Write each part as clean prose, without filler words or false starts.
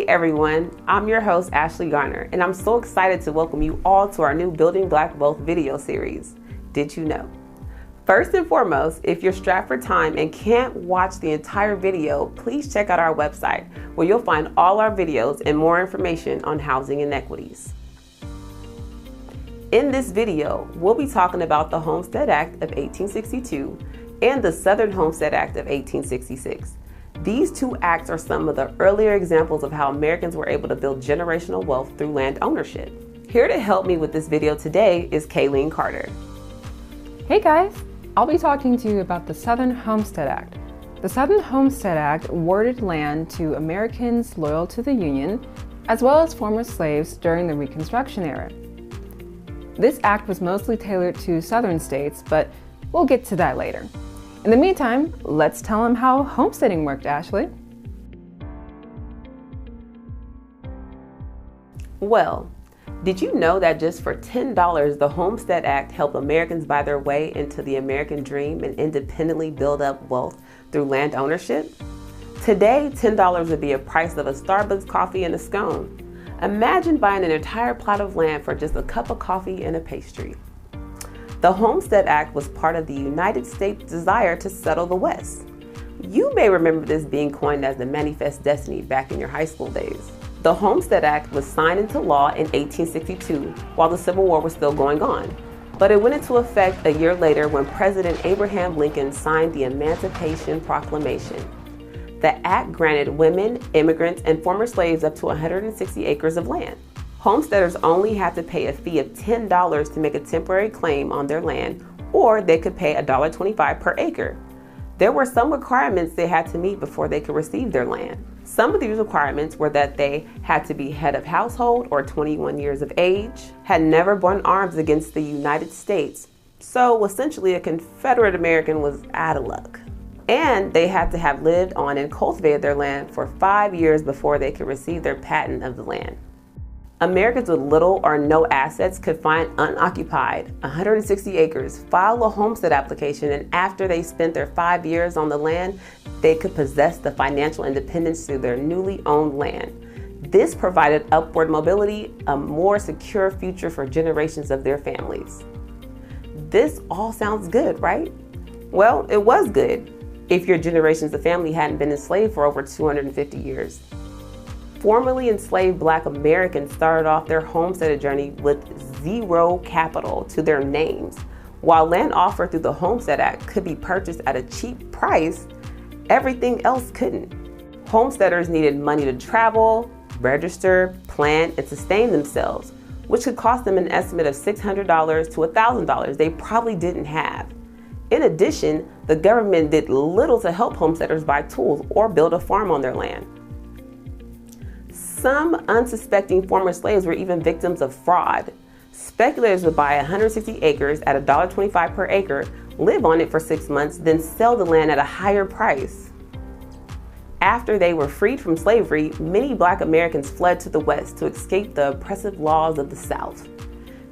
everyone, I'm your host Ashley Garner, and I'm so excited to welcome you all to our new Building Black Wealth video series, Did You Know? First and foremost, if you're strapped for time and can't watch the entire video, please check out our website where you'll find all our videos and more information on housing inequities. In this video, we'll be talking about the Homestead Act of 1862 and the Southern Homestead Act of 1866. These two acts are some of the earlier examples of how Americans were able to build generational wealth through land ownership. Here to help me with this video today is Kayleen Carter. Hey guys, I'll be talking to you about the Southern Homestead Act. The Southern Homestead Act awarded land to Americans loyal to the Union, as well as former slaves during the Reconstruction era. This act was mostly tailored to Southern states, but we'll get to that later. In the meantime, let's tell them how homesteading worked, Ashley. Well, did you know that just for $10, the Homestead Act helped Americans buy their way into the American dream and independently build up wealth through land ownership? Today, $10 would be a price of a Starbucks coffee and a scone. Imagine buying an entire plot of land for just a cup of coffee and a pastry. The Homestead Act was part of the United States' desire to settle the West. You may remember this being coined as the Manifest Destiny back in your high school days. The Homestead Act was signed into law in 1862 while the Civil War was still going on, but it went into effect a year later when President Abraham Lincoln signed the Emancipation Proclamation. The act granted women, immigrants, and former slaves up to 160 acres of land. Homesteaders only had to pay a fee of $10 to make a temporary claim on their land, or they could pay $1.25 per acre. There were some requirements they had to meet before they could receive their land. Some of these requirements were that they had to be head of household or 21 years of age, had never borne arms against the United States, so essentially a Confederate American was out of luck. And they had to have lived on and cultivated their land for 5 years before they could receive their patent of the land. Americans with little or no assets could find unoccupied 160 acres, file a homestead application, and after they spent their 5 years on the land, they could possess the financial independence through their newly owned land. This provided upward mobility, a more secure future for generations of their families. This all sounds good, right? Well, it was good if your generations of family hadn't been enslaved for over 250 years. Formerly enslaved Black Americans started off their homestead journey with zero capital to their names. While land offered through the Homestead Act could be purchased at a cheap price, everything else couldn't. Homesteaders needed money to travel, register, plant, and sustain themselves, which could cost them an estimate of $600 to $1,000 they probably didn't have. In addition, the government did little to help homesteaders buy tools or build a farm on their land. Some unsuspecting former slaves were even victims of fraud. Speculators would buy 160 acres at $1.25 per acre, live on it for 6 months, then sell the land at a higher price. After they were freed from slavery, many Black Americans fled to the West to escape the oppressive laws of the South.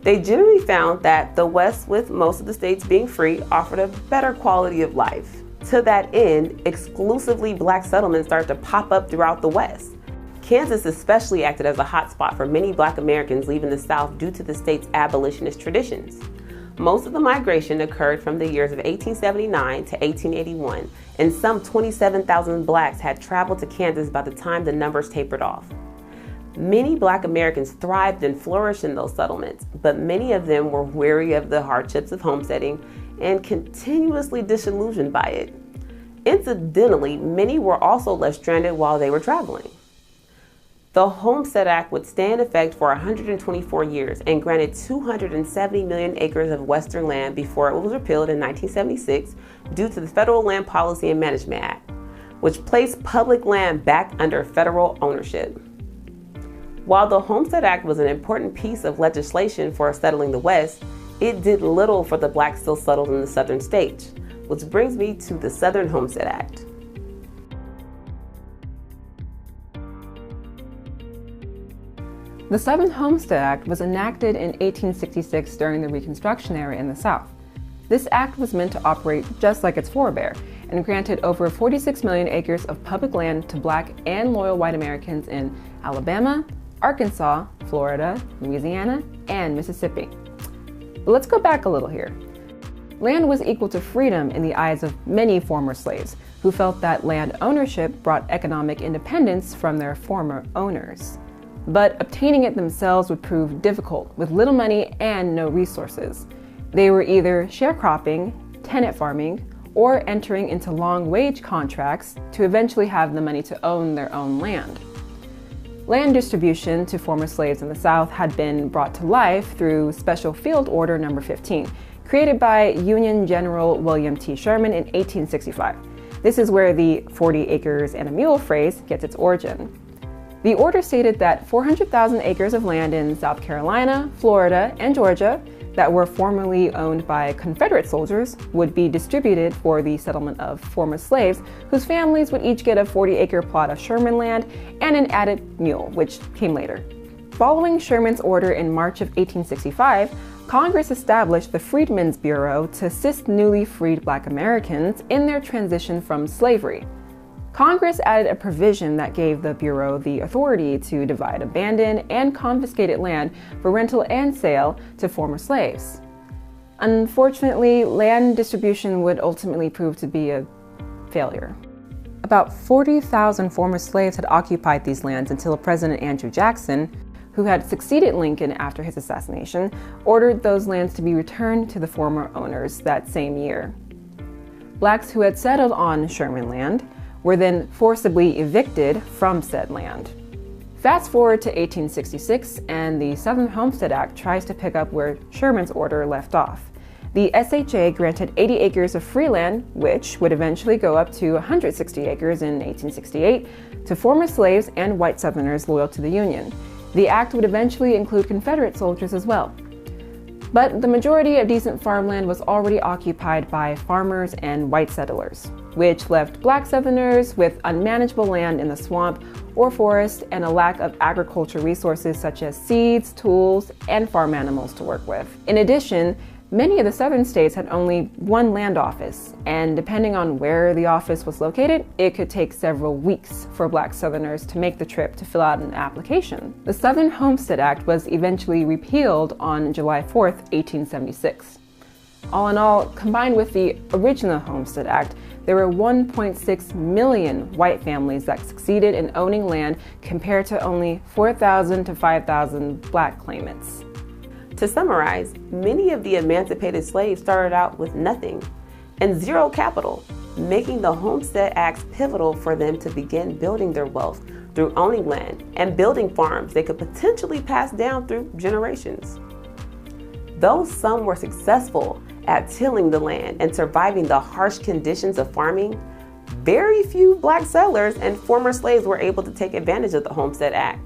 They generally found that the West, with most of the states being free, offered a better quality of life. To that end, exclusively Black settlements started to pop up throughout the West. Kansas especially acted as a hotspot for many Black Americans leaving the South due to the state's abolitionist traditions. Most of the migration occurred from the years of 1879 to 1881, and some 27,000 Blacks had traveled to Kansas by the time the numbers tapered off. Many Black Americans thrived and flourished in those settlements, but many of them were weary of the hardships of homesteading and continuously disillusioned by it. Incidentally, many were also left stranded while they were traveling. The Homestead Act would stay in effect for 124 years and granted 270 million acres of Western land before it was repealed in 1976 due to the Federal Land Policy and Management Act, which placed public land back under federal ownership. While the Homestead Act was an important piece of legislation for settling the West, it did little for the Blacks still settled in the southern states, which brings me to the Southern Homestead Act. The Southern Homestead Act was enacted in 1866 during the Reconstruction era in the South. This act was meant to operate just like its forebear and granted over 46 million acres of public land to Black and loyal white Americans in Alabama, Arkansas, Florida, Louisiana, and Mississippi. But let's go back a little here. Land was equal to freedom in the eyes of many former slaves, who felt that land ownership brought economic independence from their former owners. But obtaining it themselves would prove difficult with little money and no resources. They were either sharecropping, tenant farming, or entering into long wage contracts to eventually have the money to own their own land. Land distribution to former slaves in the South had been brought to life through Special Field Order No. 15, created by Union General William T. Sherman in 1865. This is where the 40 acres and a mule phrase gets its origin. The order stated that 400,000 acres of land in South Carolina, Florida, and Georgia that were formerly owned by Confederate soldiers would be distributed for the settlement of former slaves, whose families would each get a 40-acre plot of Sherman land and an added mule, which came later. Following Sherman's order in March of 1865, Congress established the Freedmen's Bureau to assist newly freed Black Americans in their transition from slavery. Congress added a provision that gave the Bureau the authority to divide abandoned and confiscated land for rental and sale to former slaves. Unfortunately, land distribution would ultimately prove to be a failure. About 40,000 former slaves had occupied these lands until President Andrew Jackson, who had succeeded Lincoln after his assassination, ordered those lands to be returned to the former owners that same year. Blacks who had settled on Sherman land were then forcibly evicted from said land. Fast forward to 1866, and the Southern Homestead Act tries to pick up where Sherman's order left off. The SHA granted 80 acres of free land, which would eventually go up to 160 acres in 1868, to former slaves and white Southerners loyal to the Union. The act would eventually include Confederate soldiers as well. But the majority of decent farmland was already occupied by farmers and white settlers, which left Black Southerners with unmanageable land in the swamp or forest and a lack of agriculture resources such as seeds, tools, and farm animals to work with. In addition, many of the southern states had only one land office, and depending on where the office was located, it could take several weeks for Black Southerners to make the trip to fill out an application. The Southern Homestead Act was eventually repealed on July 4th, 1876. All in all, combined with the original Homestead Act, there were 1.6 million white families that succeeded in owning land compared to only 4,000 to 5,000 Black claimants. To summarize, many of the emancipated slaves started out with nothing and zero capital, making the Homestead Acts pivotal for them to begin building their wealth through owning land and building farms they could potentially pass down through generations. Though some were successful at tilling the land and surviving the harsh conditions of farming, very few Black settlers and former slaves were able to take advantage of the Homestead Act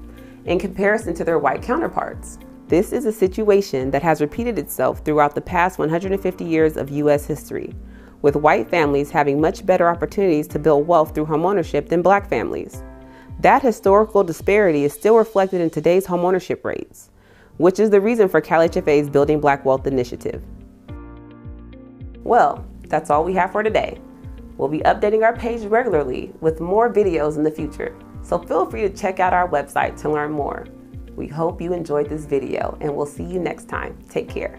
in comparison to their white counterparts. This is a situation that has repeated itself throughout the past 150 years of U.S. history, with white families having much better opportunities to build wealth through homeownership than Black families. That historical disparity is still reflected in today's homeownership rates, which is the reason for CalHFA's Building Black Wealth initiative. Well, that's all we have for today. We'll be updating our page regularly with more videos in the future, so feel free to check out our website to learn more. We hope you enjoyed this video, and we'll see you next time. Take care.